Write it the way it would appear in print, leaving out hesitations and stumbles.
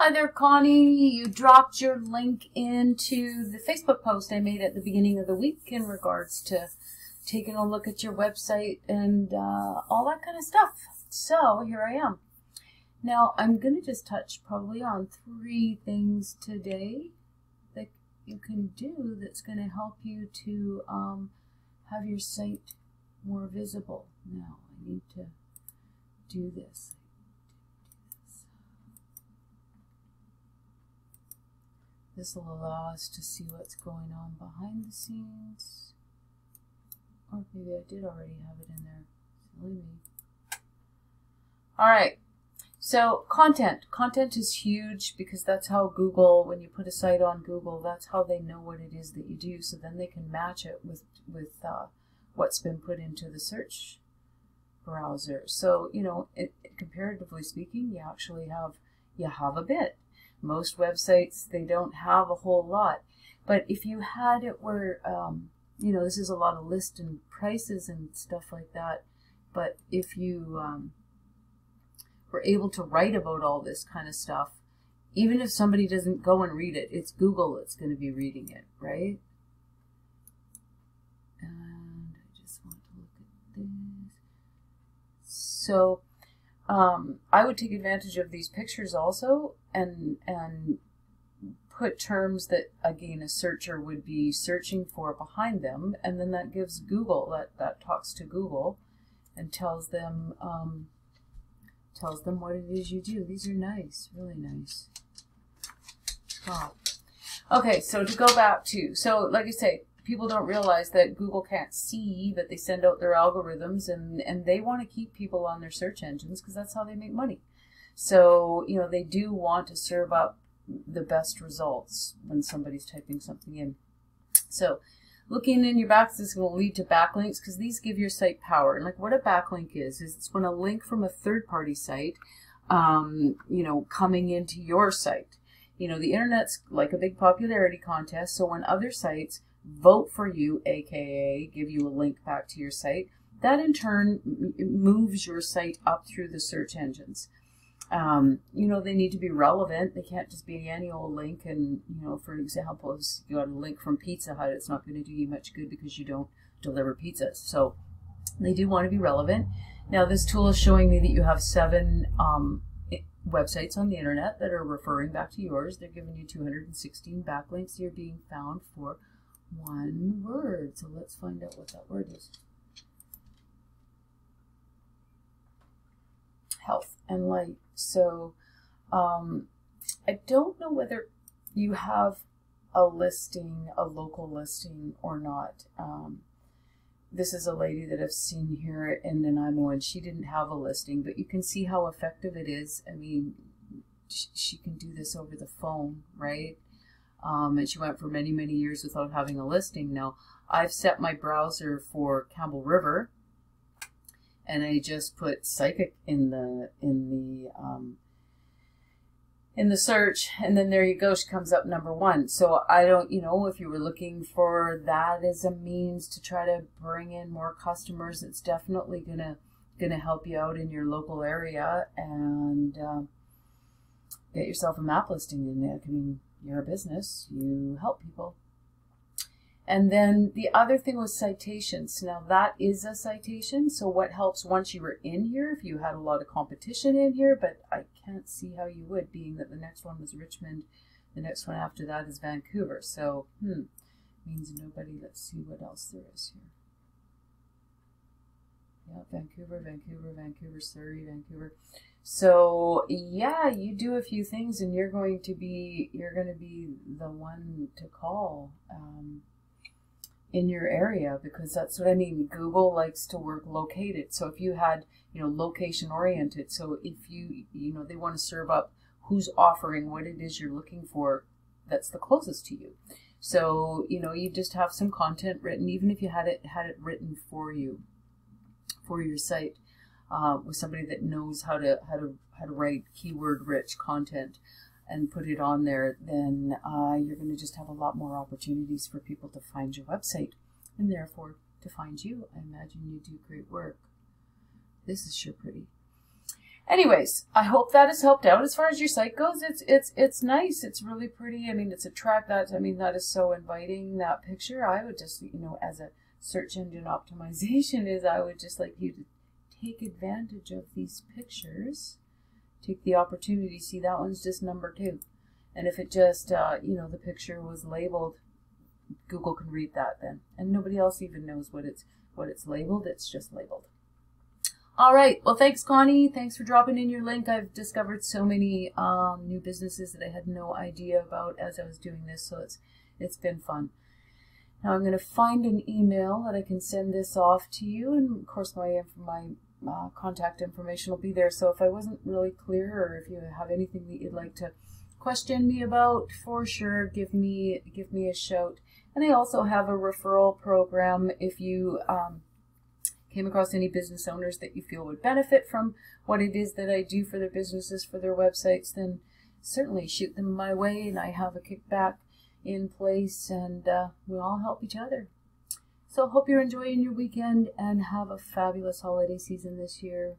Hi there, Connie. You dropped your link into the Facebook post I made at the beginning of the week in regards to taking a look at your website and all that kind of stuff. So here I am. Now I'm going to just touch probably on 3 things today that you can do that's going to help you to have your site more visible. Now I need to do this. This will allow us to see what's going on behind the scenes. Or maybe I did already have it in there. Silly me. Alright, so content. Content is huge because that's how Google, when you put a site on Google, that's how they know what it is that you do. So then they can match it with what's been put into the search browser. So, you know, comparatively speaking, you actually have a bit. Most websites, they don't have a whole lot. But if you had it where, you know, this is a lot of list and prices and stuff like that. But if you were able to write about all this kind of stuff, even if somebody doesn't go and read it, it's Google that's going to be reading it, right? And I just want to look at this. So I would take advantage of these pictures also and put terms that, again, a searcher would be searching for behind them, and then that gives Google, that talks to Google and tells them what it is you do. These are nice, really nice. Wow. Okay, so to go back to, so like I say, people don't realize that Google can't see that they send out their algorithms, and they want to keep people on their search engines because that's how they make money. So, you know, they do want to serve up the best results when somebody's typing something in. So, looking in your backs, this is going to lead to backlinks because these give your site power. And like what a backlink is it's when a link from a third-party site, you know, coming into your site. You know, the internet's like a big popularity contest, so when other sites vote for you, aka give you a link back to your site, that in turn moves your site up through the search engines. You know, they need to be relevant. They can't just be an annual link. And, you know, for example, if you got a link from Pizza Hut, it's not going to do you much good because you don't deliver pizzas. So they do want to be relevant. Now, this tool is showing me that you have 7 websites on the internet that are referring back to yours. They're giving you 216 backlinks. You're being found for 1 word. So let's find out what that word is. Health and light. So I don't know whether you have a listing, a local listing or not. This is a lady that I've seen here in Nanaimo, and she didn't have a listing, but you can see how effective it is. I mean, she can do this over the phone, right? And she went for many, many years without having a listing. Now, I've set my browser for Campbell River, and I just put psychic in the search, and then there you go. She comes up #1. So I don't, you know, if you were looking for that as a means to try to bring in more customers, it's definitely gonna help you out in your local area and get yourself a map listing in there. I mean, you're a business, you help people. And then the other thing was citations. Now that is a citation. So what helps once you were in here, if you had a lot of competition in here, but I can't see how you would, being that the next one was Richmond, the next one after that is Vancouver. So, means nobody. Let's see what else there is here. Yeah, Vancouver, Vancouver, Vancouver, Surrey, Vancouver. So yeah, you do a few things and you're going to be the one to call. In your area, because that's what I mean. Google likes to work located. So if you had, you know, location oriented, so if you know, they want to serve up who's offering what it is you're looking for that's the closest to you. So, you know, you just have some content written, even if you had it written for you, for your site, with somebody that knows how to write keyword rich content and put it on there, then you're going to just have a lot more opportunities for people to find your website and therefore to find you. I imagine you do great work. This is sure pretty. Anyways, I hope that has helped out. As far as your site goes, it's nice. It's really pretty. I mean, it's that is so inviting, that picture. I would just, as a search engine optimization I would just like you to take advantage of these pictures. Take the opportunity. See, that one's just number 2. And if it just, the picture was labeled, Google can read that then. And nobody else even knows what it's labeled. It's just labeled. All right. Well, thanks, Connie. Thanks for dropping in your link. I've discovered so many new businesses that I had no idea about as I was doing this, so it's been fun. Now I'm going to find an email that I can send this off to you, and of course my contact information will be there. So if I wasn't really clear, or if you have anything that you'd like to question me about, for sure, give me a shout. And I also have a referral program. If you came across any business owners that you feel would benefit from what it is that I do for their businesses, for their websites, then certainly shoot them my way, and I have a kickback in place, and we all help each other. So hope you're enjoying your weekend and have a fabulous holiday season this year.